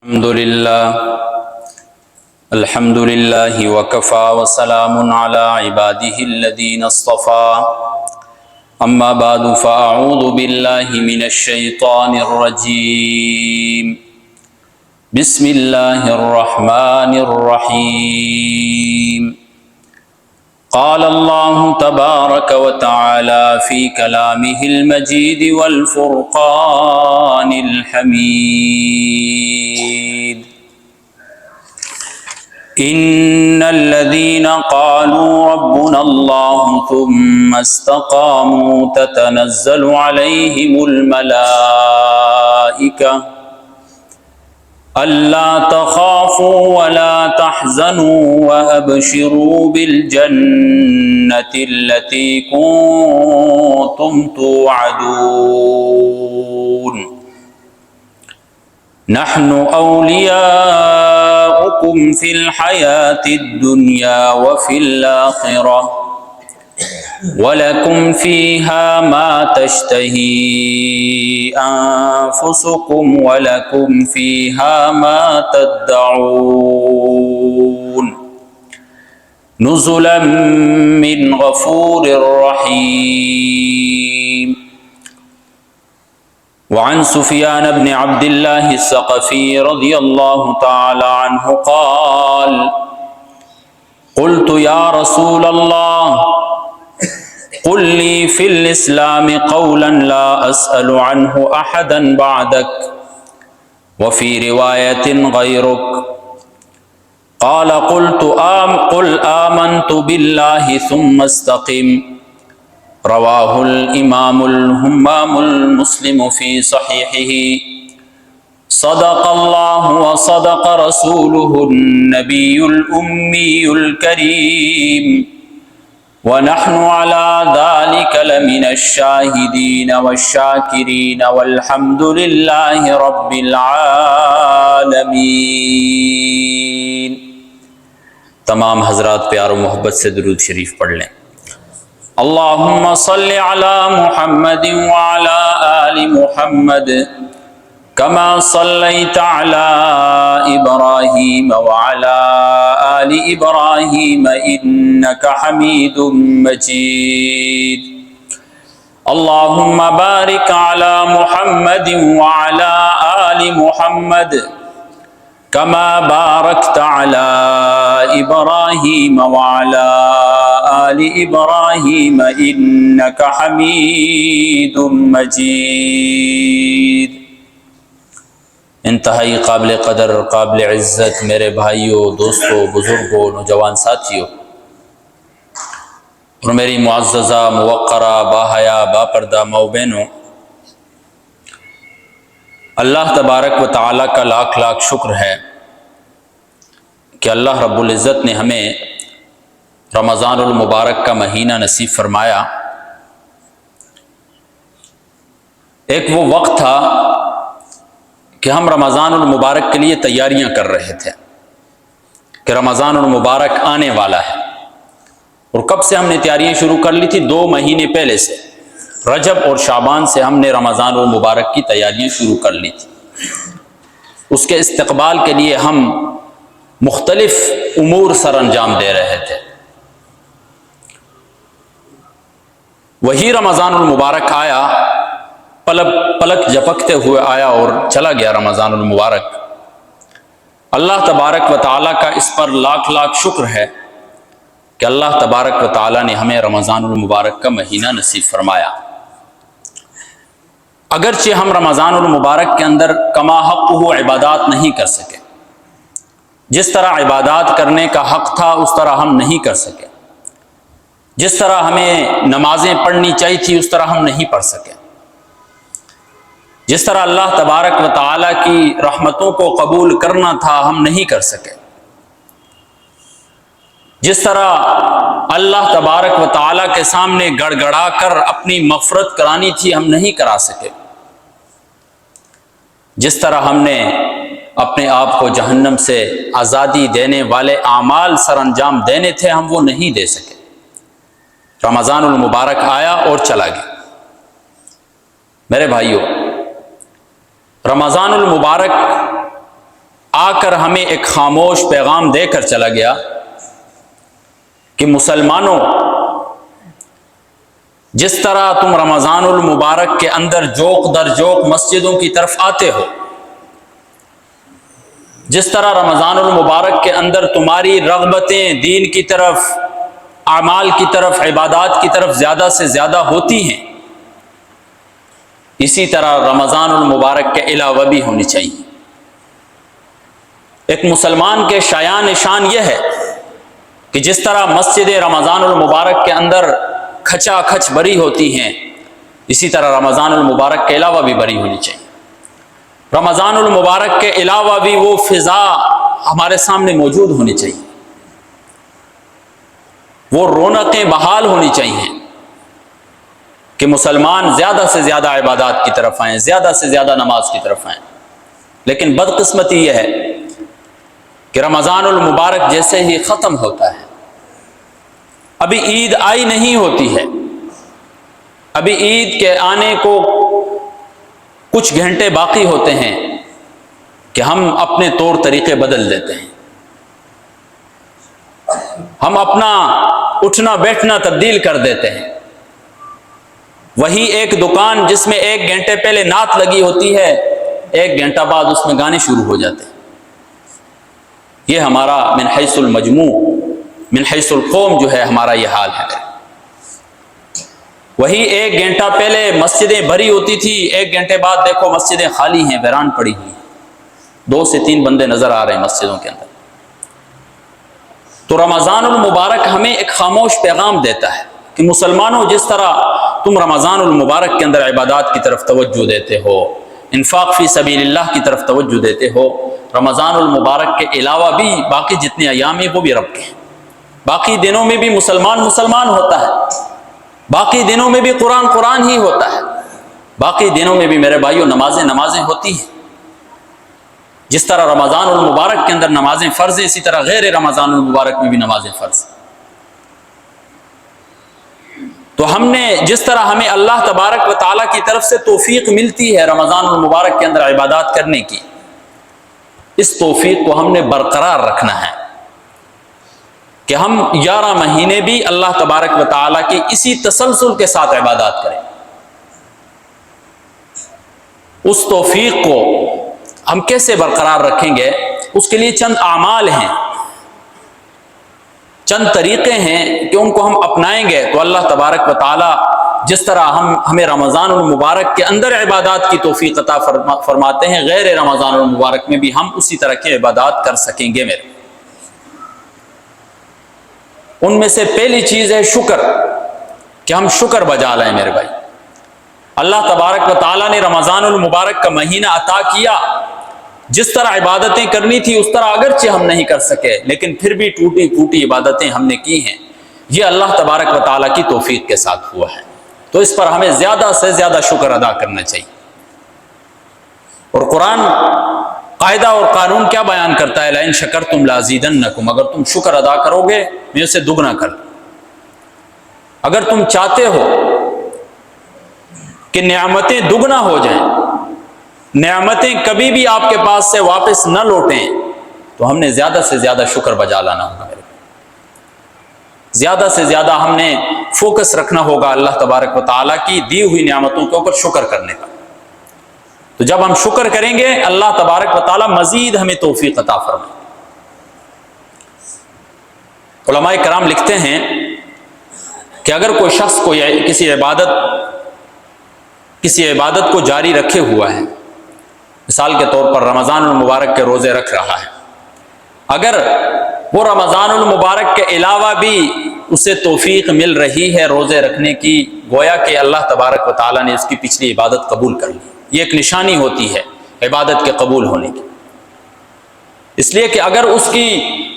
الحمد لله وكفى وسلام على عباده الذين اصطفى أما بعد فأعوذ بالله من الشيطان الرجيم بسم الله الرحمن الرحيم قال الله تبارك وتعالى في كلامه المجيد والفرقان الحميد إن الذين قالوا ربنا الله ثم استقاموا تتنزل عليهم الملائكة ألا تخافوا ولا تحزنوا وأبشروا بالجنة التي كنتم توعدون نحن أولياؤكم في الحياة الدنيا وفي الآخرة ولكم فيها ما تشتهي أنفسكم ولكم فيها ما تدعون نزلا من غفور رحيم وعن سفيان بن عبد الله الثقفي رضي الله تعالى عنه قال قلت يا رسول الله قل لي في الإسلام قولا لا أسأل عنه أحدا بعدك وفي رواية غيرك قال قل آمنت بالله ثم استقم رواه الإمام الهمام المسلم في صحيحه صدق الله وصدق رسوله النبي الأمي الكريم ونحن على ذلك لمن الشاهدين والشاكرين والحمد لله رب العالمين۔ تمام حضرات پیار و محبت سے درود شریف پڑھ لیں۔ اللہم صل علی محمد وعلی آل محمد كما صليت على إبراهيم وعلى آل إبراهيم إنك حميد مجيد اللهم بارك على محمد وعلى آل محمد كما باركت على إبراهيم وعلى آل إبراهيم إنك حميد مجيد۔ انتہائی قابل قدر قابل عزت میرے بھائیوں، دوستوں، بزرگوں، نوجوان ساتھیوں اور میری معززہ موقرہ باحیا باپردہ ماؤ بہنوں، اللہ تبارک و تعالیٰ کا لاکھ لاکھ شکر ہے کہ اللہ رب العزت نے ہمیں رمضان المبارک کا مہینہ نصیب فرمایا۔ ایک وہ وقت تھا کہ ہم رمضان المبارک کے لیے تیاریاں کر رہے تھے کہ رمضان المبارک آنے والا ہے، اور کب سے ہم نے تیاریاں شروع کر لی تھی؟ 2 مہینے پہلے سے، رجب اور شعبان سے ہم نے رمضان المبارک کی تیاریاں شروع کر لی تھی۔ اس کے استقبال کے لیے ہم مختلف امور سر انجام دے رہے تھے۔ وہی رمضان المبارک آیا، پلک جھپکتے ہوئے آیا اور چلا گیا رمضان المبارک۔ اللہ تبارک و تعالیٰ کا اس پر لاکھ لاکھ شکر ہے کہ اللہ تبارک و تعالیٰ نے ہمیں رمضان المبارک کا مہینہ نصیب فرمایا۔ اگرچہ ہم رمضان المبارک کے اندر کما حق وہ عبادات نہیں کر سکے، جس طرح عبادات کرنے کا حق تھا اس طرح ہم نہیں کر سکے، جس طرح ہمیں نمازیں پڑھنی چاہیے تھی اس طرح ہم نہیں پڑھ سکے، جس طرح اللہ تبارک و تعالیٰ کی رحمتوں کو قبول کرنا تھا ہم نہیں کر سکے، جس طرح اللہ تبارک و تعالیٰ کے سامنے گڑ گڑا کر اپنی مغفرت کرانی تھی ہم نہیں کرا سکے، جس طرح ہم نے اپنے آپ کو جہنم سے آزادی دینے والے اعمال سر انجام دینے تھے ہم وہ نہیں دے سکے۔ رمضان المبارک آیا اور چلا گیا۔ میرے بھائیوں، رمضان المبارک آ کر ہمیں ایک خاموش پیغام دے کر چلا گیا کہ مسلمانوں، جس طرح تم رمضان المبارک کے اندر جوق در جوق مسجدوں کی طرف آتے ہو، جس طرح رمضان المبارک کے اندر تمہاری رغبتیں دین کی طرف، اعمال کی طرف، عبادات کی طرف زیادہ سے زیادہ ہوتی ہیں، اسی طرح رمضان المبارک کے علاوہ بھی ہونی چاہیے۔ ایک مسلمان کے شایان شان یہ ہے کہ جس طرح مسجد رمضان المبارک کے اندر کھچا کھچ بری ہوتی ہیں، اسی طرح رمضان المبارک کے علاوہ بھی بری ہونی چاہیے۔ رمضان المبارک کے علاوہ بھی وہ فضا ہمارے سامنے موجود ہونی چاہیے، وہ رونقیں بحال ہونی چاہیے کہ مسلمان زیادہ سے زیادہ عبادات کی طرف آئیں، زیادہ سے زیادہ نماز کی طرف آئیں۔ لیکن بدقسمتی یہ ہے کہ رمضان المبارک جیسے ہی ختم ہوتا ہے، ابھی عید آئی نہیں ہوتی ہے، ابھی عید کے آنے کو کچھ گھنٹے باقی ہوتے ہیں کہ ہم اپنے طور طریقے بدل دیتے ہیں، ہم اپنا اٹھنا بیٹھنا تبدیل کر دیتے ہیں۔ وہی ایک دکان جس میں 1 گھنٹے پہلے نعت لگی ہوتی ہے، 1 گھنٹہ بعد اس میں گانے شروع ہو جاتے ہیں۔ یہ ہمارا من حیث المجموع، من حیث القوم جو ہے، ہمارا یہ حال ہے۔ وہی 1 گھنٹہ پہلے مسجدیں بھری ہوتی تھی، 1 گھنٹے بعد دیکھو مسجدیں خالی ہیں، ویران پڑی ہوئی ہیں، 2 سے 3 بندے نظر آ رہے ہیں مسجدوں کے اندر۔ تو رمضان المبارک ہمیں ایک خاموش پیغام دیتا ہے کہ مسلمانوں، جس طرح تم رمضان المبارک کے اندر عبادات کی طرف توجہ دیتے ہو، انفاق فی سبیل اللہ کی طرف توجہ دیتے ہو، رمضان المبارک کے علاوہ بھی باقی جتنے ایام ہیں وہ بھی رب کے ہیں۔ باقی دنوں میں بھی مسلمان ہوتا ہے، باقی دنوں میں بھی قرآن ہی ہوتا ہے، باقی دنوں میں بھی میرے بھائیوں نمازیں ہوتی ہیں۔ جس طرح رمضان المبارک کے اندر نمازیں فرض ہیں، اسی طرح غیر رمضان المبارک میں بھی نمازیں فرض ہیں۔ تو ہم نے جس طرح ہمیں اللہ تبارک و تعالیٰ کی طرف سے توفیق ملتی ہے رمضان المبارک کے اندر عبادات کرنے کی، اس توفیق کو ہم نے برقرار رکھنا ہے کہ ہم 11 مہینے بھی اللہ تبارک و تعالیٰ کے اسی تسلسل کے ساتھ عبادات کریں۔ اس توفیق کو ہم کیسے برقرار رکھیں گے؟ اس کے لیے چند اعمال ہیں، چند طریقے ہیں کہ ان کو ہم اپنائیں گے تو اللہ تبارک و تعالیٰ جس طرح ہمیں رمضان المبارک کے اندر عبادات کی توفیق عطا فرماتے ہیں، غیر رمضان المبارک میں بھی ہم اسی طرح کی عبادات کر سکیں گے۔ میرے ان میں سے پہلی چیز ہے شکر، کہ ہم شکر بجا لائیں میرے بھائی۔ اللہ تبارک و تعالیٰ نے رمضان المبارک کا مہینہ عطا کیا، جس طرح عبادتیں کرنی تھی اس طرح اگرچہ ہم نہیں کر سکے، لیکن پھر بھی ٹوٹی پھوٹی عبادتیں ہم نے کی ہیں، یہ اللہ تبارک و تعالیٰ کی توفیق کے ساتھ ہوا ہے۔ تو اس پر ہمیں زیادہ سے زیادہ شکر ادا کرنا چاہیے۔ اور قرآن قاعدہ اور قانون کیا بیان کرتا ہے؟ لئن شکرتم لازیدنکم، اگر تم شکر ادا کرو گے میں اسے دگنا کر دوں۔ اگر تم چاہتے ہو کہ نعمتیں دگنا ہو جائیں، نعمتیں کبھی بھی آپ کے پاس سے واپس نہ لوٹیں، تو ہم نے زیادہ سے زیادہ شکر بجا لانا ہوگا۔ زیادہ سے زیادہ ہم نے فوکس رکھنا ہوگا اللہ تبارک و تعالیٰ کی دی ہوئی نعمتوں کے اوپر شکر کرنے کا۔ تو جب ہم شکر کریں گے اللہ تبارک و تعالیٰ مزید ہمیں توفیق عطا فرمائے۔ علماء کرام لکھتے ہیں کہ اگر کوئی شخص کو کسی عبادت کو جاری رکھے ہوا ہے، مثال کے طور پر رمضان المبارک کے روزے رکھ رہا ہے، اگر وہ رمضان المبارک کے علاوہ بھی اسے توفیق مل رہی ہے روزے رکھنے کی، گویا کہ اللہ تبارک و تعالیٰ نے اس کی پچھلی عبادت قبول کر لی۔ یہ ایک نشانی ہوتی ہے عبادت کے قبول ہونے کی، اس لیے کہ اگر اس کی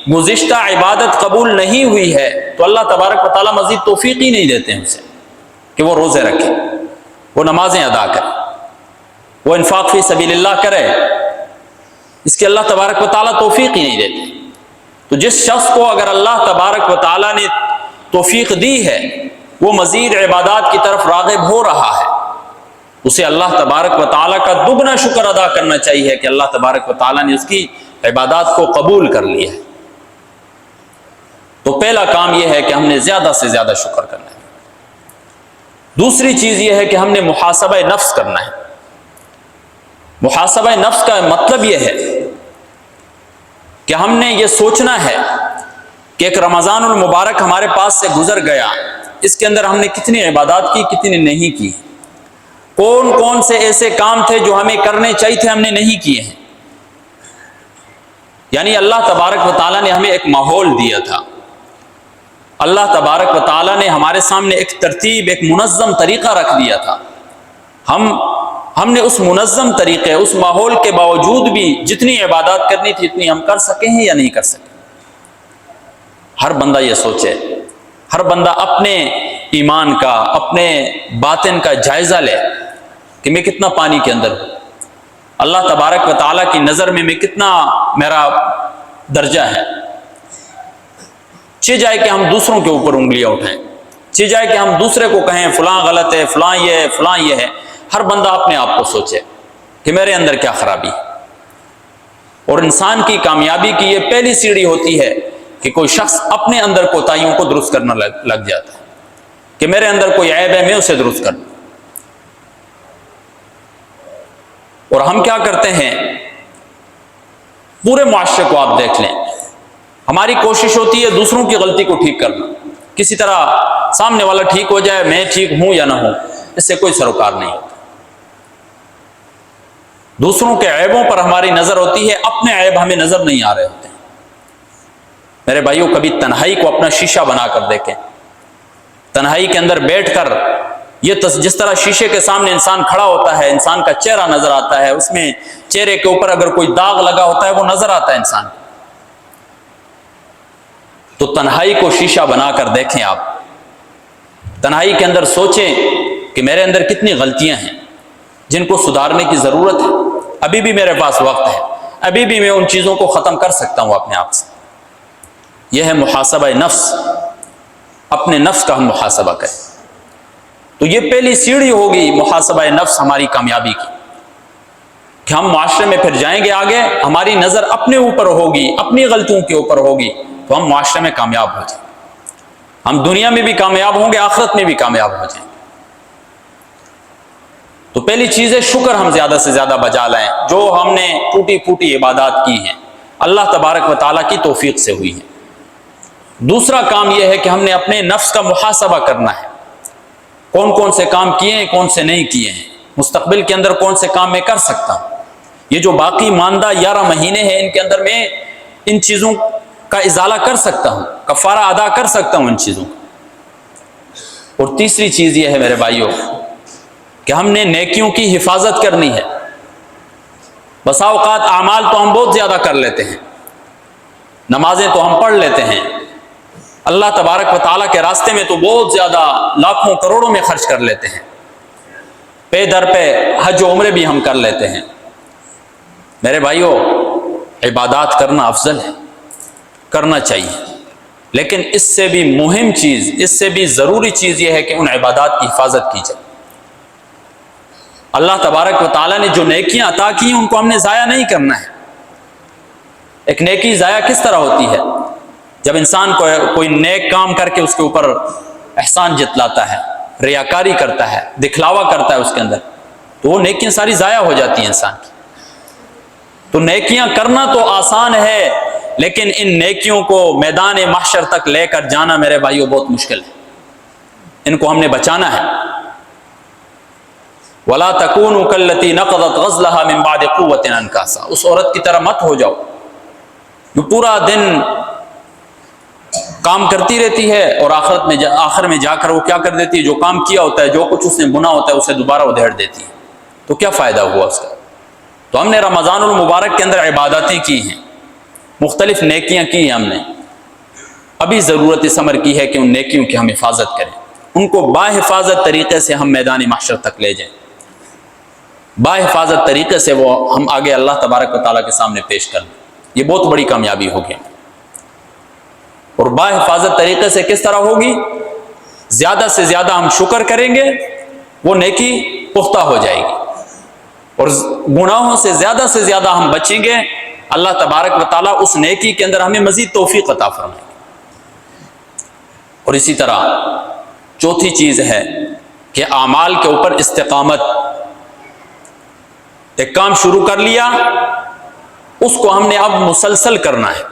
گزشتہ عبادت قبول نہیں ہوئی ہے تو اللہ تبارک و تعالیٰ مزید توفیق ہی نہیں دیتے ہیں اسے کہ وہ روزے رکھے، وہ نمازیں ادا کرے، وہ انفاق فی سبیل اللہ کرے، اس کے اللہ تبارک و تعالیٰ توفیق ہی نہیں دیتے۔ تو جس شخص کو اگر اللہ تبارک و تعالیٰ نے توفیق دی ہے، وہ مزید عبادات کی طرف راغب ہو رہا ہے، اسے اللہ تبارک و تعالیٰ کا دگنا شکر ادا کرنا چاہیے کہ اللہ تبارک و تعالیٰ نے اس کی عبادات کو قبول کر لیا ہے، تو پہلا کام یہ ہے کہ ہم نے زیادہ سے زیادہ شکر کرنا ہے۔ دوسری چیز یہ ہے کہ ہم نے محاسبہ نفس کرنا ہے۔ محاسبہ نفس کا مطلب یہ ہے کہ ہم نے یہ سوچنا ہے کہ ایک رمضان المبارک ہمارے پاس سے گزر گیا، اس کے اندر ہم نے کتنی عبادات کی، کتنی نہیں کی، کون کون سے ایسے کام تھے جو ہمیں کرنے چاہیے تھے ہم نے نہیں کیے ہیں۔ یعنی اللہ تبارک و تعالیٰ نے ہمیں ایک ماحول دیا تھا، اللہ تبارک و تعالیٰ نے ہمارے سامنے ایک ترتیب، ایک منظم طریقہ رکھ دیا تھا۔ ہم نے اس منظم طریقے، اس ماحول کے باوجود بھی جتنی عبادات کرنی تھی اتنی ہم کر سکے ہیں یا نہیں کر سکے۔ ہر بندہ یہ سوچے، ہر بندہ اپنے ایمان کا، اپنے باطن کا جائزہ لے کہ میں کتنا پانی کے اندر ہوں، اللہ تبارک و تعالیٰ کی نظر میں کتنا میرا درجہ ہے۔ چہ جائے کہ ہم دوسروں کے اوپر انگلیاں اٹھائیں، چہ جائے کہ ہم دوسرے کو کہیں فلاں غلط ہے، فلاں یہ ہے، فلاں یہ ہے، ہر بندہ اپنے آپ کو سوچے کہ میرے اندر کیا خرابی ہے۔ اور انسان کی کامیابی کی یہ پہلی سیڑھی ہوتی ہے کہ کوئی شخص اپنے اندر کوتاہیوں کو درست کرنا لگ جاتا ہے کہ میرے اندر کوئی عیب ہے، میں اسے درست کروں۔ اور ہم کیا کرتے ہیں، پورے معاشرے کو آپ دیکھ لیں، ہماری کوشش ہوتی ہے دوسروں کی غلطی کو ٹھیک کرنا، کسی طرح سامنے والا ٹھیک ہو جائے، میں ٹھیک ہوں یا نہ ہوں، اس سے کوئی سروکار نہیں ہوتا۔ دوسروں کے عیبوں پر ہماری نظر ہوتی ہے، اپنے عیب ہمیں نظر نہیں آ رہے ہوتے ہیں۔ میرے بھائیوں، کبھی تنہائی کو اپنا شیشہ بنا کر دیکھیں، تنہائی کے اندر بیٹھ کر یہ جس طرح شیشے کے سامنے انسان کھڑا ہوتا ہے، انسان کا چہرہ نظر آتا ہے، اس میں چہرے کے اوپر اگر کوئی داغ لگا ہوتا ہے وہ نظر آتا ہے انسان۔ تو تنہائی کو شیشہ بنا کر دیکھیں، آپ تنہائی کے اندر سوچیں کہ میرے اندر کتنی غلطیاں ہیں جن کو سدھارنے کی ضرورت ہے، ابھی بھی میرے پاس وقت ہے، ابھی بھی میں ان چیزوں کو ختم کر سکتا ہوں اپنے آپ سے۔ یہ ہے محاسبہ نفس، اپنے نفس کا ہم محاسبہ کریں۔ تو یہ پہلی سیڑھی ہوگی محاسبہ نفس ہماری کامیابی کی، کہ ہم معاشرے میں پھر جائیں گے آگے، ہماری نظر اپنے اوپر ہوگی، اپنی غلطیوں کے اوپر ہوگی، تو ہم معاشرے میں کامیاب ہو جائیں، ہم دنیا میں بھی کامیاب ہوں گے، آخرت میں بھی کامیاب ہو جائیں۔ تو پہلی چیز ہے شکر ہم زیادہ سے زیادہ بجا لائیں، جو ہم نے ٹوٹی پھوٹی عبادات کی ہیں اللہ تبارک و تعالیٰ کی توفیق سے ہوئی ہیں۔ دوسرا کام یہ ہے کہ ہم نے اپنے نفس کا محاسبہ کرنا ہے، کون کون سے کام کیے ہیں، کون سے نہیں کیے ہیں، مستقبل کے اندر کون سے کام میں کر سکتا ہوں، یہ جو باقی ماندہ 11 مہینے ہیں ان کے اندر میں ان چیزوں کا ازالہ کر سکتا ہوں، کفارہ ادا کر سکتا ہوں ان چیزوں کا۔ اور تیسری چیز یہ ہے میرے بھائیوں کہ ہم نے نیکیوں کی حفاظت کرنی ہے۔ بسا اوقات اعمال تو ہم بہت زیادہ کر لیتے ہیں، نمازیں تو ہم پڑھ لیتے ہیں، اللہ تبارک و تعالیٰ کے راستے میں تو بہت زیادہ لاکھوں کروڑوں میں خرچ کر لیتے ہیں، پے در پہ حج و عمرے بھی ہم کر لیتے ہیں۔ میرے بھائیوں، عبادات کرنا افضل ہے، کرنا چاہیے، لیکن اس سے بھی مہم چیز، اس سے بھی ضروری چیز یہ ہے کہ ان عبادات کی حفاظت کی جائے۔ اللہ تبارک و تعالیٰ نے جو نیکیاں عطا کی ہیں ان کو ہم نے ضائع نہیں کرنا ہے۔ ایک نیکی ضائع کس طرح ہوتی ہے؟ جب انسان کوئی نیک کام کر کے اس کے اوپر احسان جتلاتا ہے، ریاکاری کرتا ہے، دکھلاوا کرتا ہے اس کے اندر، تو وہ نیکیاں ساری ضائع ہو جاتی ہیں انسان کی۔ تو نیکیاں کرنا تو آسان ہے، لیکن ان نیکیوں کو میدان محشر تک لے کر جانا میرے بھائیوں بہت مشکل ہے، ان کو ہم نے بچانا ہے۔ وَلَا تَكُونُوا كَالَّتِي نَقَضَتْ غَزْلَهَا مِن بَعْدِ قُوَّةٍ أَنْكَاثًا، اس عورت کی طرح مت ہو جاؤ جو پورا دن کام کرتی رہتی ہے اور آخر میں جا کر وہ کیا کر دیتی ہے، جو کام کیا ہوتا ہے، جو کچھ اس نے بنا ہوتا ہے اسے دوبارہ ادھیڑ دیتی ہے، تو کیا فائدہ ہوا اس کا؟ تو ہم نے رمضان المبارک کے اندر عبادتیں کی ہیں، مختلف نیکیاں کی ہیں ہم نے، ابھی ضرورت اس امر کی ہے کہ ان نیکیوں کی ہم حفاظت کریں، ان کو باحفاظت طریقے سے ہم میدان محشر تک لے جائیں، باحفاظت طریقے سے وہ ہم آگے اللہ تبارک و تعالیٰ کے سامنے پیش کر لیں، یہ بہت بڑی کامیابی ہوگی۔ اور باحفاظت طریقے سے کس طرح ہوگی؟ زیادہ سے زیادہ ہم شکر کریں گے، وہ نیکی پختہ ہو جائے گی، اور گناہوں سے زیادہ ہم بچیں گے، اللہ تبارک و تعالیٰ اس نیکی کے اندر ہمیں مزید توفیق عطا فرمائے. اور اسی طرح چوتھی چیز ہے کہ اعمال کے اوپر استقامت. ایک کام شروع کر لیا اس کو ہم نے اب مسلسل کرنا ہے.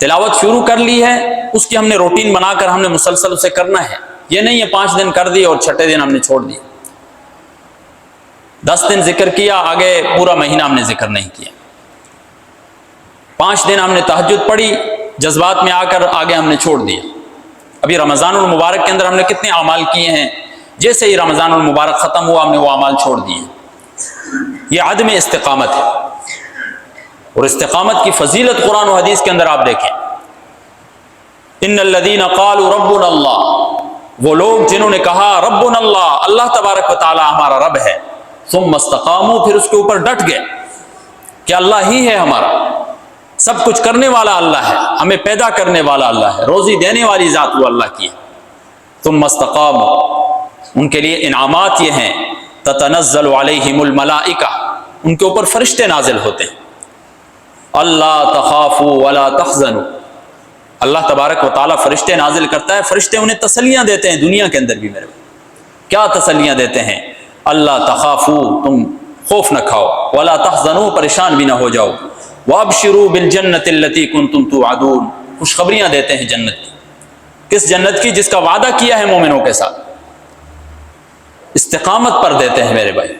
تلاوت شروع کر لی ہے اس کی ہم نے روٹین بنا کر ہم نے مسلسل اسے کرنا ہے. یہ نہیں ہے 5 دن کر دیے اور 6 دن ہم نے چھوڑ دیا. 10 دن ذکر کیا آگے پورا مہینہ ہم نے ذکر نہیں کیا. 5 دن ہم نے تہجد پڑھی جذبات میں آ کر آگے ہم نے چھوڑ دیا. ابھی رمضان المبارک کے اندر ہم نے کتنے اعمال کیے ہیں, جیسے ہی رمضان المبارک ختم ہوا ہم نے وہ اعمال چھوڑ دیے. یہ عدم استقامت ہے. اور استقامت کی فضیلت قرآن و حدیث کے اندر آپ دیکھیں, ان الذین قالوا ربنا اللہ, وہ لوگ جنہوں نے کہا ربنا اللہ, اللہ تبارک و تعالی ہمارا رب ہے, ثم استقاموا, پھر اس کے اوپر ڈٹ گئے کہ اللہ ہی ہے ہمارا, سب کچھ کرنے والا اللہ ہے, ہمیں پیدا کرنے والا اللہ ہے, روزی دینے والی ذات وہ اللہ کی ہے. ثم استقاموا, ان کے لیے انعامات یہ ہیں, تتنزل علیہم الملائکہ, ان کے اوپر فرشتے نازل ہوتے ہیں. اللہ تخافوا ولا تحزنوا, اللہ تبارک و تعالیٰ فرشتے نازل کرتا ہے, فرشتے انہیں تسلیاں دیتے ہیں دنیا کے اندر بھی. میرے کیا تسلیاں دیتے ہیں؟ اللہ تخافوا, تم خوف نہ کھاؤ, ولا تحزنوا, پریشان بھی نہ ہو جاؤ, وابشروا بالجنۃ التي كنتم توعدون, خوشخبریاں دیتے ہیں جنت کی. کس جنت کی؟ جس کا وعدہ کیا ہے مومنوں کے ساتھ. استقامت پر دیتے ہیں میرے بھائی.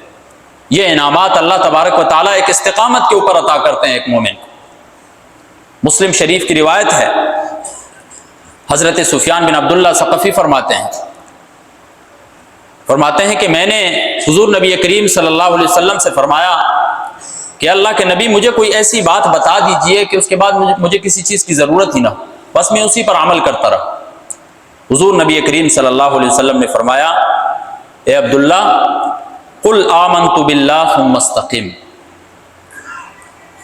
یہ انعامات اللہ تبارک و تعالیٰ ایک استقامت کے اوپر عطا کرتے ہیں ایک مومن کو. مسلم شریف کی روایت ہے, حضرت سفیان بن عبداللہ ثقفی فرماتے ہیں کہ میں نے حضور نبی کریم صلی اللہ علیہ وسلم سے فرمایا کہ اللہ کے نبی مجھے کوئی ایسی بات بتا دیجئے کہ اس کے بعد مجھے کسی چیز کی ضرورت ہی نہ ہو, بس میں اسی پر عمل کرتا رہا. حضور نبی کریم صلی اللہ علیہ وسلم نے فرمایا, اے عبداللہ, قل آمنت باللہ ثم استقم,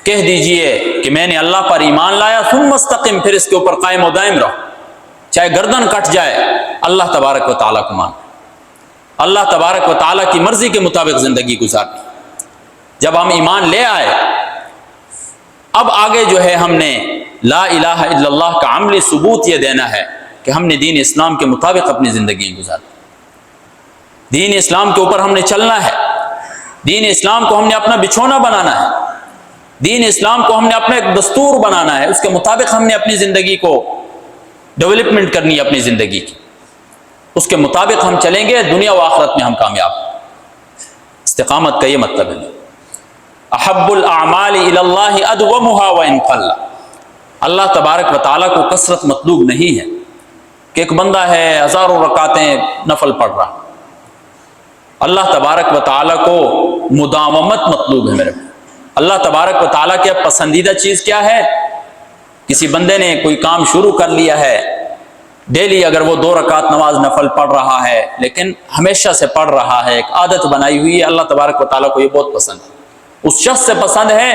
کہہ دیجئے کہ میں نے اللہ پر ایمان لایا, ثم استقم, پھر اس کے اوپر قائم و دائم رہو, چاہے گردن کٹ جائے, اللہ تبارک و تعالیٰ کو مان, اللہ تبارک و تعالیٰ کی مرضی کے مطابق زندگی گزارنی. جب ہم ایمان لے آئے, اب آگے جو ہے ہم نے لا الہ الا اللہ کا عملی ثبوت یہ دینا ہے کہ ہم نے دین اسلام کے مطابق اپنی زندگی گزارنی. دین اسلام کے اوپر ہم نے چلنا ہے, دین اسلام کو ہم نے اپنا بچھونا بنانا ہے, دین اسلام کو ہم نے اپنا ایک دستور بنانا ہے, اس کے مطابق ہم نے اپنی زندگی کو ڈیولپمنٹ کرنی ہے اپنی زندگی کی, اس کے مطابق ہم چلیں گے, دنیا و آخرت میں ہم کامیاب. استقامت کا یہ مطلب ہے. احب الاعمال الی اللہ ادومها وان قل, اللہ تبارک و تعالیٰ کو کثرت مطلوب نہیں ہے کہ ایک بندہ ہے ہزاروں رکعتیں نفل پڑھ رہا. اللہ تبارک و تعالیٰ کو مداومت مطلوب ہے میرے. اللہ تبارک و تعالیٰ کی پسندیدہ چیز کیا ہے؟ کسی بندے نے کوئی کام شروع کر لیا ہے, ڈیلی اگر وہ 2 رکعت نماز نفل پڑھ رہا ہے, لیکن ہمیشہ سے پڑھ رہا ہے, ایک عادت بنائی ہوئی ہے, اللہ تبارک و تعالیٰ کو یہ بہت پسند ہے. اس شخص سے پسند ہے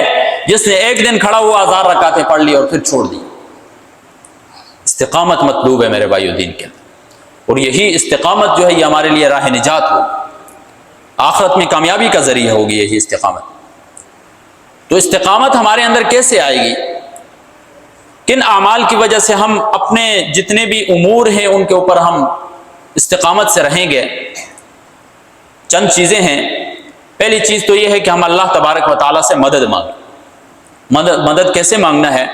جس نے ایک دن کھڑا ہوا 1000 رکعتیں پڑھ لی اور پھر چھوڑ دی. استقامت مطلوب ہے میرے بھائیو دین کے اندر, اور یہی استقامت جو ہے یہ ہمارے لیے راہ نجات ہو, آخرت میں کامیابی کا ذریعہ ہوگی یہی استقامت. تو استقامت ہمارے اندر کیسے آئے گی؟ کن اعمال کی وجہ سے ہم اپنے جتنے بھی امور ہیں ان کے اوپر ہم استقامت سے رہیں گے؟ چند چیزیں ہیں. پہلی چیز تو یہ ہے کہ ہم اللہ تبارک و تعالیٰ سے مدد مانگیں. مدد کیسے مانگنا ہے؟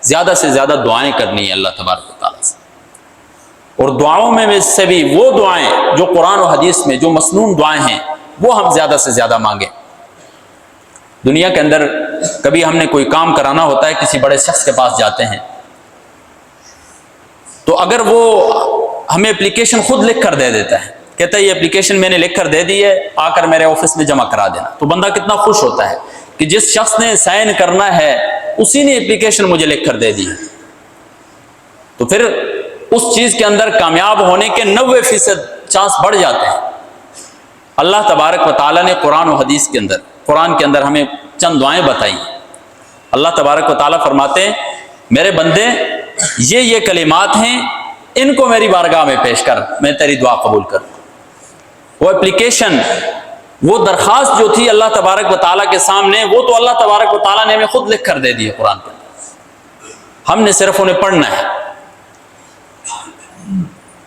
زیادہ سے زیادہ دعائیں کرنی ہے اللہ تبارک و تعالیٰ سے, اور دعاؤں میں سے بھی وہ دعائیں جو قرآن و حدیث میں جو مسنون دعائیں ہیں وہ ہم زیادہ سے زیادہ مانگیں. دنیا کے اندر کبھی ہم نے کوئی کام کرانا ہوتا ہے, کسی بڑے شخص کے پاس جاتے ہیں, تو اگر وہ ہمیں اپلیکیشن خود لکھ کر دے دیتا ہے, کہتا ہے یہ اپلیکیشن میں نے لکھ کر دے دی ہے, آ کر میرے آفس میں جمع کرا دینا, تو بندہ کتنا خوش ہوتا ہے کہ جس شخص نے سائن کرنا ہے اسی نے اپلیکیشن مجھے لکھ کر دے دی ہے. تو پھر اس چیز کے اندر کامیاب ہونے کے 90% چانس بڑھ جاتے ہیں. اللہ تبارک و تعالیٰ نے قرآن و حدیث کے اندر, قرآن کے اندر ہمیں چند دعائیں بتائی. اللہ تبارک و تعالیٰ فرماتے ہیں میرے بندے یہ کلمات ہیں, ان کو میری بارگاہ میں پیش کر, میں تیری دعا قبول کروں. وہ اپلیکیشن وہ درخواست جو تھی اللہ تبارک و تعالیٰ کے سامنے، وہ تو اللہ تبارک و تعالیٰ نے ہمیں خود لکھ کر دے دی ہے قرآن پر، ہم نے صرف انہیں پڑھنا ہے۔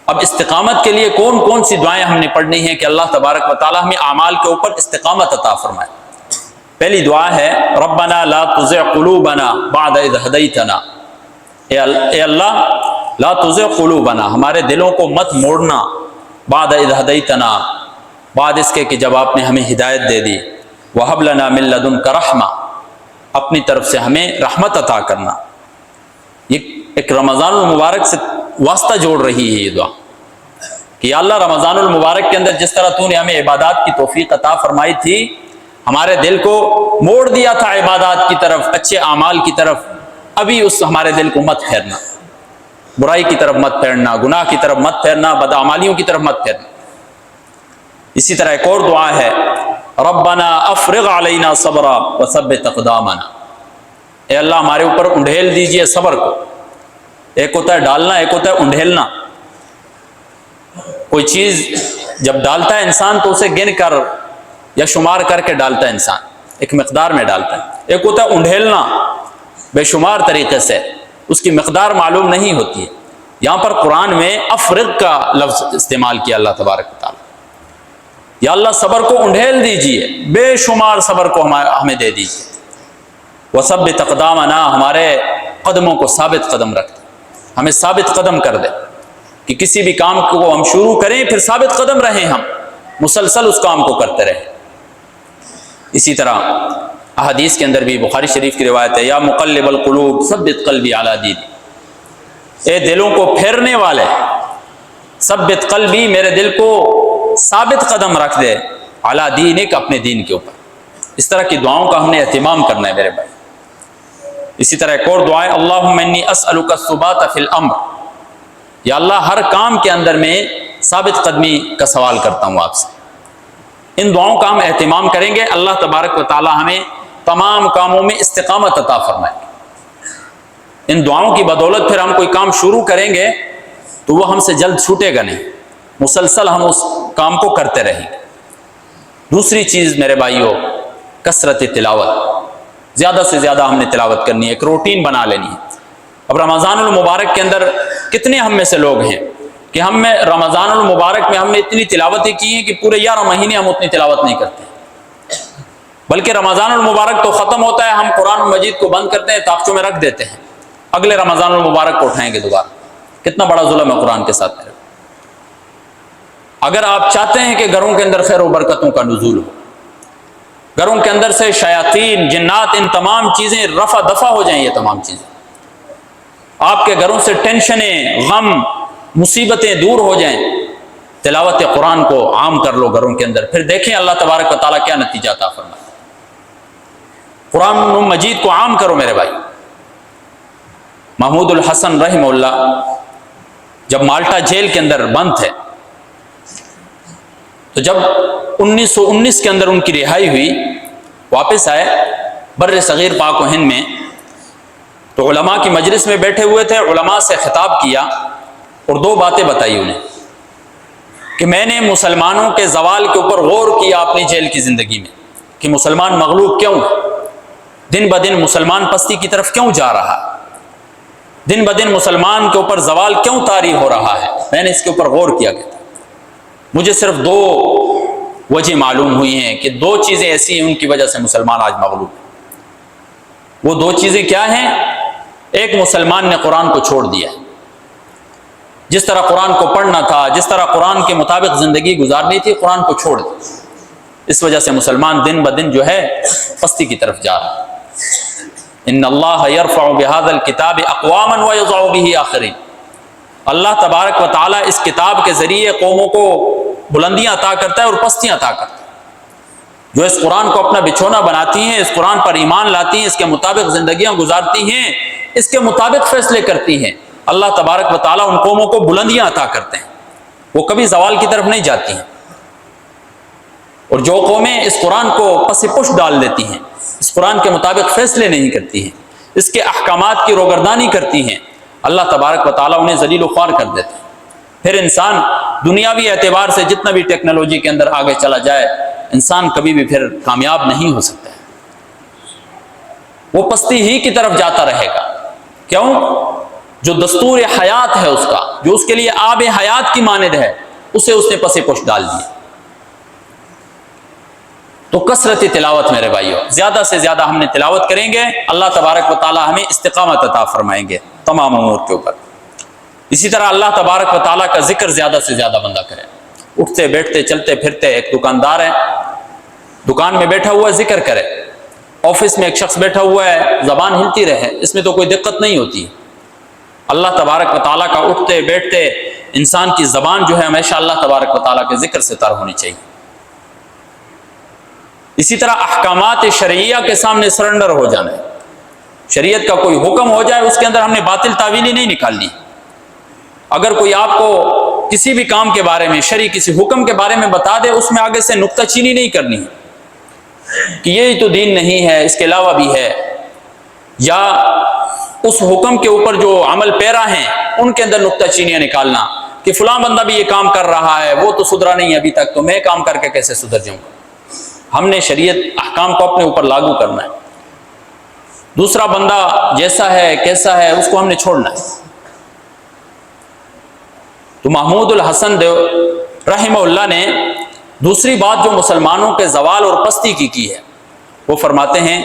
اب استقامت کے لیے کون کون سی دعائیں ہم نے پڑھنی ہیں کہ اللہ تبارک و تعالیٰ ہمیں اعمال کے اوپر استقامت عطا فرمائے؟ پہلی دعا ہے ربنا لا تزغ قلوبنا بعد اذ ہدیتنا، اے اللہ لا تزغ قلوبنا، ہمارے دلوں کو مت موڑنا، بعد اذ ہدیتنا، بعد اس کے کہ جب آپ نے ہمیں ہدایت دے دی، وہب لنا من لدنک رحمہ، اپنی طرف سے ہمیں رحمت عطا کرنا۔ یہ ایک رمضان المبارک سے واسطہ جوڑ رہی ہے یہ دعا کہ یا اللہ رمضان المبارک کے اندر جس طرح تو نے ہمیں عبادات کی توفیق عطا فرمائی تھی، ہمارے دل کو موڑ دیا تھا عبادات کی طرف، اچھے اعمال کی طرف، ابھی اس ہمارے دل کو مت پھیرنا، برائی کی طرف مت پھیرنا، گناہ کی طرف مت پھیرنا، بدعمالیوں کی طرف مت پھیرنا۔ اسی طرح ایک اور دعا ہے ربنا افرغ علینا صبرا وثبت اقدامنا، اے اللہ ہمارے اوپر انڈھیل دیجئے صبر کو۔ ایک ہوتا ہے ڈالنا، ایک ہوتا ہے انڈھیلنا۔ کوئی چیز جب ڈالتا ہے انسان تو اسے گن کر یا شمار کر کے ڈالتا ہے انسان، ایک مقدار میں ڈالتا ہے۔ ایک ہوتا ہے انڈھیلنا، بے شمار طریقے سے، اس کی مقدار معلوم نہیں ہوتی ہے۔ یہاں پر قرآن میں افرغ کا لفظ استعمال کیا اللہ تبارک و تعالیٰ، یا اللہ صبر کو انڈھیل دیجئے، بے شمار صبر کو ہمیں دے دیجئے۔ وثبت اقدامنا، ہمارے قدموں کو ثابت قدم رکھ دے، ہمیں ثابت قدم کر دے کہ کسی بھی کام کو ہم شروع کریں پھر ثابت قدم رہیں، ہم مسلسل اس کام کو کرتے رہیں۔ اسی طرح احادیث کے اندر بھی بخاری شریف کی روایت ہے یا مقلب القلوب ثبت قلبی علی دینک، اے دلوں کو پھیرنے والے ثبت قلبی، میرے دل کو ثابت قدم رکھ دے، علی دینک، اپنے دین کے اوپر۔ اس طرح کی دعاؤں کا ہم نے اہتمام کرنا ہے میرے بھائی۔ اسی طرح ایک اور دعا ہے اللہم انی اسألک الثبات فی الامر، یا اللہ ہر کام کے اندر میں ثابت قدمی کا سوال کرتا ہوں آپ سے۔ ان دعاؤں کا ہم اہتمام کریں گے، اللہ تبارک و تعالی ہمیں تمام کاموں میں استقامت عطا فرمائے گے۔ ان دعاؤں کی بدولت پھر ہم کوئی کام شروع کریں گے تو وہ ہم سے جلد چھوٹے گا نہیں، مسلسل ہم اس کام کو کرتے رہیں گے۔ دوسری چیز میرے بھائیوں، کثرت تلاوت، زیادہ سے زیادہ ہم نے تلاوت کرنی ہے، ایک روٹین بنا لینی ہے۔ اب رمضان المبارک کے اندر کتنے ہم میں سے لوگ ہیں کہ ہم میں رمضان المبارک میں ہم نے اتنی تلاوتیں کی ہیں کہ پورے 11 مہینے ہم اتنی تلاوت نہیں کرتے، بلکہ رمضان المبارک تو ختم ہوتا ہے، ہم قرآن مجید کو بند کرتے ہیں، تاخچوں میں رکھ دیتے ہیں، اگلے رمضان المبارک کو اٹھائیں گے دوبارہ۔ کتنا بڑا ظلم ہے قرآن کے ساتھ۔ اگر آپ چاہتے ہیں کہ گھروں کے اندر خیر و برکتوں کا نزول ہو، گھروں کے اندر سے شیاطین، جنات، ان تمام چیزیں رفع دفع ہو جائیں، یہ تمام چیزیں آپ کے گھروں سے ٹینشنیں، غم، مصیبتیں دور ہو جائیں، تلاوت قرآن کو عام کر لو گھروں کے اندر، پھر دیکھیں اللہ تبارک و تعالیٰ کیا نتیجہ عطا فرمائے۔ قرآن مجید کو عام کرو میرے بھائی۔ محمود الحسن رحمہ اللہ جب مالٹا جیل کے اندر بند تھے تو جب 1919 کے اندر ان کی رہائی ہوئی، واپس آئے بر صغیر پاک و ہند میں، تو علماء کی مجلس میں بیٹھے ہوئے تھے، علماء سے خطاب کیا اور دو باتیں بتائی انہیں کہ میں نے مسلمانوں کے زوال کے اوپر غور کیا اپنی جیل کی زندگی میں، کہ مسلمان مغلوب کیوں ہے، دن بدن مسلمان پستی کی طرف کیوں جا رہا ہے، دن بدن مسلمان کے اوپر زوال کیوں طاری ہو رہا ہے، میں نے اس کے اوپر غور کیا گیا۔ مجھے صرف دو وجہ معلوم ہوئی ہیں کہ دو چیزیں ایسی ہیں ان کی وجہ سے مسلمان آج مغلوب ہیں۔ وہ دو چیزیں کیا ہیں؟ ایک، مسلمان نے قرآن کو چھوڑ دیا، جس طرح قرآن کو پڑھنا تھا، جس طرح قرآن کے مطابق زندگی گزارنی تھی، قرآن کو چھوڑ دیا، اس وجہ سے مسلمان دن بدن جو ہے پستی کی طرف جا رہا ہے۔ ان اللہ یرفع بہذا الکتاب اقواما ویضع بہ آخرین، اللہ تبارک و تعالیٰ اس کتاب کے ذریعے قوموں کو بلندیاں عطا کرتا ہے اور پستیاں عطا کرتا ہے۔ جو اس قرآن کو اپنا بچھونا بناتی ہیں، اس قرآن پر ایمان لاتی ہیں، اس کے مطابق زندگیاں گزارتی ہیں، اس کے مطابق فیصلے کرتی ہیں، اللہ تبارک و تعالیٰ ان قوموں کو بلندیاں عطا کرتے ہیں، وہ کبھی زوال کی طرف نہیں جاتی ہیں۔ اور جو قومیں اس قرآن کو پس پش ڈال دیتی ہیں، اس قرآن کے مطابق فیصلے نہیں کرتی ہیں، اس کے احکامات کی روگردانی کرتی ہیں، اللہ تبارک و تعالیٰ انہیں ذلیل و خوار کر دیتے ہیں۔ پھر انسان دنیاوی اعتبار سے جتنا بھی ٹیکنالوجی کے اندر آگے چلا جائے، انسان کبھی بھی پھر کامیاب نہیں ہو سکتا ہے، وہ پستی ہی کی طرف جاتا رہے گا۔ کیوں؟ جو دستور حیات ہے اس کا، جو اس کے لیے آب حیات کی مانند ہے، اسے اس نے پس پش ڈال دیا۔ تو کثرت تلاوت میرے بھائیو، زیادہ سے زیادہ ہم نے تلاوت کریں گے، اللہ تبارک و تعالی ہمیں استقامت عطا فرمائیں گے تمام امور کے اوپر۔ اسی طرح اللہ تبارک و تعالیٰ کا ذکر زیادہ سے زیادہ بندہ کرے، اٹھتے بیٹھتے چلتے پھرتے، ایک دکاندار ہے دکان میں بیٹھا ہوا ذکر کرے، آفس میں ایک شخص بیٹھا ہوا ہے زبان ہلتی رہے، اس میں تو کوئی دقت نہیں ہوتی۔ اللہ تبارک و تعالیٰ کا اٹھتے بیٹھتے انسان کی زبان جو ہے ہمیشہ اللہ تبارک و تعالیٰ کے ذکر سے تر ہونی چاہیے۔ اسی طرح احکامات شرعیہ کے سامنے سرنڈر ہو جانا ہے، شریعت کا کوئی حکم ہو جائے اس کے اندر ہم نے باطل تعویلی نہیں نکالنی۔ اگر کوئی آپ کو کسی بھی کام کے بارے میں، شرعی کسی حکم کے بارے میں بتا دے، اس میں آگے سے نکتہ چینی نہیں کرنی کہ یہ تو دین نہیں ہے، اس کے علاوہ بھی ہے، یا اس حکم کے اوپر جو عمل پیرا ہیں ان کے اندر نکتہ چینیاں نکالنا کہ فلاں بندہ بھی یہ کام کر رہا ہے، وہ تو سدھرا نہیں ابھی تک، تو میں کام کر کے کیسے سدھر جاؤں گا۔ ہم نے شریعت احکام کو اپنے اوپر لاگو کرنا ہے، دوسرا بندہ جیسا ہے کیسا ہے اس کو ہم نے چھوڑنا ہے۔ تو محمود الحسن رحمہ اللہ نے دوسری بات جو مسلمانوں کے زوال اور پستی کی ہے، وہ فرماتے ہیں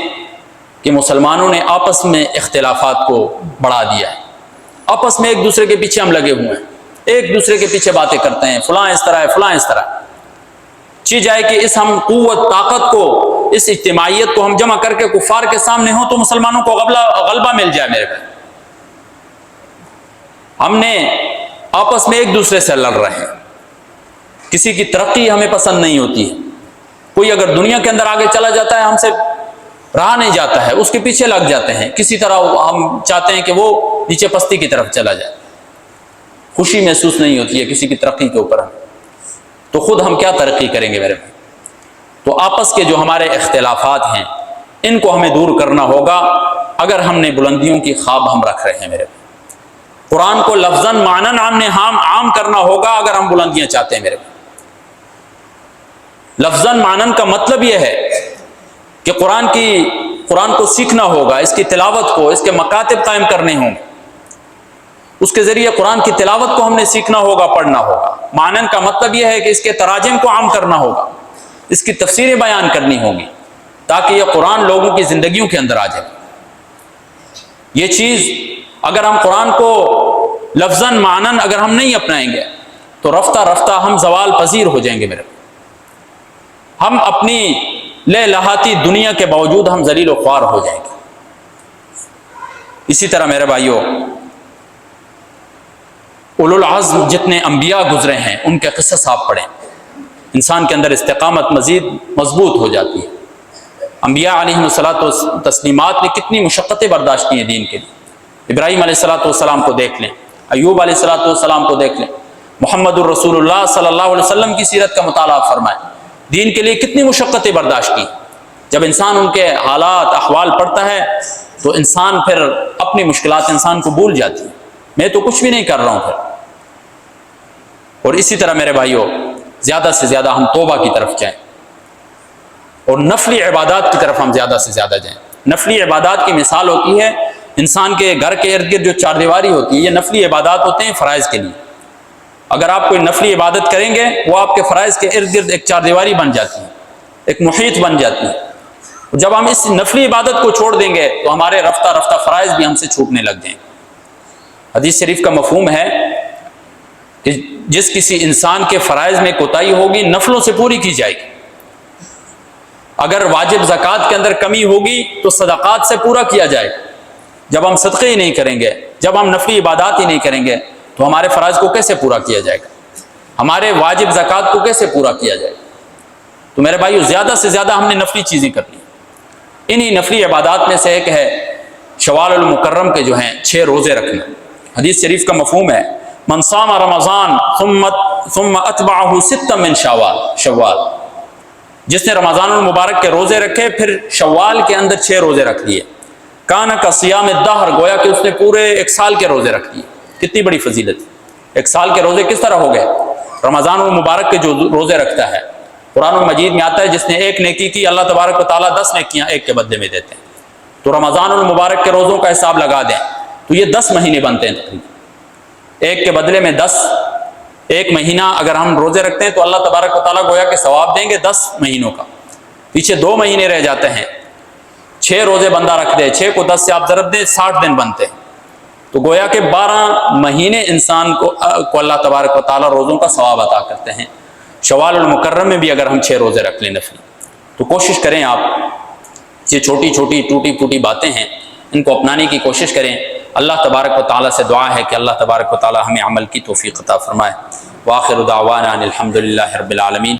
کہ مسلمانوں نے آپس میں اختلافات کو بڑھا دیا ہے، آپس میں ایک دوسرے کے پیچھے ہم لگے ہوئے ہیں، ایک دوسرے کے پیچھے باتیں کرتے ہیں، فلاں اس طرح ہے، فلاں اس طرح ہے۔ چی جائے کہ اس ہم قوت طاقت کو، اس اجتماعیت کو ہم جمع کر کے کفار کے سامنے ہوں تو مسلمانوں کو غلبہ مل جائے۔ میرے بھائی، ہم نے آپس میں ایک دوسرے سے لڑ رہے ہیں، کسی کی ترقی ہمیں پسند نہیں ہوتی ہے، کوئی اگر دنیا کے اندر آگے چلا جاتا ہے ہم سے رہا نہیں جاتا ہے، اس کے پیچھے لگ جاتے ہیں، کسی طرح ہم چاہتے ہیں کہ وہ نیچے پستی کی طرف چلا جائے، خوشی محسوس نہیں ہوتی ہے کسی کی ترقی کے اوپر، تو خود ہم کیا ترقی کریں گے میرے بھائی۔ تو آپس کے جو ہمارے اختلافات ہیں ان کو ہمیں دور کرنا ہوگا اگر ہم نے بلندیوں کی خواب ہم رکھ رہے ہیں میرے بھائی۔ قرآن کو لفظاً معناً عام کرنا ہوگا اگر ہم بلندیاں چاہتے ہیں میرے بھائی۔ لفظاً معناً کا مطلب یہ ہے کہ قرآن کو سیکھنا ہوگا، اس کی تلاوت کو، اس کے مکاتب قائم کرنے ہوں گے، اس کے ذریعے قرآن کی تلاوت کو ہم نے سیکھنا ہوگا، پڑھنا ہوگا۔ معنن کا مطلب یہ ہے کہ اس کے تراجم کو عام کرنا ہوگا، اس کی تفسیریں بیان کرنی ہوگی تاکہ یہ قرآن لوگوں کی زندگیوں کے اندر آ جائے۔ یہ چیز اگر ہم قرآن کو لفظاً معنن اگر ہم نہیں اپنائیں گے تو رفتہ رفتہ ہم زوال پذیر ہو جائیں گے میرے۔ ہم اپنی لے لہاتی دنیا کے باوجود ہم ذلیل و خوار ہو جائیں گے۔ اسی طرح میرے بھائیوں، اولو العزم جتنے انبیاء گزرے ہیں ان کے قصص آپ پڑھیں، انسان کے اندر استقامت مزید مضبوط ہو جاتی ہے۔ انبیاء علیہ الصلاۃ والتسلیمات نے کتنی مشقتیں برداشت کی ہیں دین کے لیے۔ ابراہیم علیہ الصلاۃ والسلام کو دیکھ لیں، ایوب علیہ الصلاۃ والسلام کو دیکھ لیں، محمد الرسول اللہ صلی اللہ علیہ وسلم کی سیرت کا مطالعہ فرمائیں، دین کے لیے کتنی مشقتیں برداشت کی۔ جب انسان ان کے حالات احوال پڑھتا ہے تو انسان پھر اپنی مشکلات انسان کو بھول جاتی ہے، میں تو کچھ بھی نہیں کر رہا ہوں پھر۔ اور اسی طرح میرے بھائیوں، زیادہ سے زیادہ ہم توبہ کی طرف جائیں اور نفلی عبادات کی طرف ہم زیادہ سے زیادہ جائیں۔ نفلی عبادات کی مثال ہوتی ہے انسان کے گھر کے ارد گرد جو چار دیواری ہوتی ہے، یہ نفلی عبادات ہوتے ہیں فرائض کے لیے۔ اگر آپ کوئی نفلی عبادت کریں گے وہ آپ کے فرائض کے ارد گرد ایک چار دیواری بن جاتی ہے، ایک محیط بن جاتی ہے۔ جب ہم اس نفلی عبادت کو چھوڑ دیں گے تو ہمارے رفتہ رفتہ فرائض بھی ہم سے چھوٹنے لگ جائیں گے۔ حدیث شریف کا مفہوم ہے کہ جس کسی انسان کے فرائض میں کوتاہی ہوگی نفلوں سے پوری کی جائے گی۔ اگر واجب زکوٰۃ کے اندر کمی ہوگی تو صدقات سے پورا کیا جائے گا۔ جب ہم صدقے ہی نہیں کریں گے، جب ہم نفلی عبادات ہی نہیں کریں گے تو ہمارے فرائض کو کیسے پورا کیا جائے گا، ہمارے واجب زکوٰۃ کو کیسے پورا کیا جائے گا۔ تو میرے بھائیو، زیادہ سے زیادہ ہم نے نفلی چیزیں کرنی۔ انہی نفلی عبادات میں سے ایک ہے شوال المکرم کے جو ہیں 6 روزے رکھنا۔ حدیث شریف کا مفہوم ہے من صام رمضان ثم اتبعہ 6 من شوال، جس نے رمضان المبارک کے روزے رکھے پھر شوال کے اندر 6 روزے رکھ دیے، کانا کا صیام الدہر، گویا کہ اس نے پورے 1 سال کے روزے رکھ دیے۔ کتنی بڑی فضیلت! 1 سال کے روزے کس طرح ہو گئے؟ رمضان المبارک کے جو روزے رکھتا ہے قرآن مجید میں آتا ہے جس نے ایک نیکی کی اللہ تبارک و تعالیٰ 10 نیکیاں ایک کے بدلے میں دیتے ہیں۔ تو رمضان المبارک کے روزوں کا حساب لگا دیں تو یہ 10 مہینے بنتے ہیں تقریباً، ایک کے بدلے میں 10۔ ایک مہینہ اگر ہم روزے رکھتے ہیں تو اللہ تبارک و تعالیٰ گویا کہ ثواب دیں گے 10 مہینوں کا، پیچھے 2 مہینے رہ جاتے ہیں۔ 6 روزے بندہ رکھ دے، 6 کو 10 سے آپ ضرب دیں 60 دن بنتے ہیں، تو گویا کہ 12 مہینے انسان کو اللہ تبارک و تعالیٰ روزوں کا ثواب عطا کرتے ہیں۔ شوال المکرم میں بھی اگر ہم 6 روزے رکھ لیں نفلی، تو کوشش کریں آپ، یہ چھوٹی چھوٹی ٹوٹی پھوٹی باتیں ہیں، ان کو اپنانے کی کوشش کریں۔ اللہ تبارک و تعالیٰ سے دعا ہے کہ اللہ تبارک و تعالیٰ ہمیں عمل کی توفیق عطا فرمائے۔ وآخر دعوانا الحمد للہ رب العالمین۔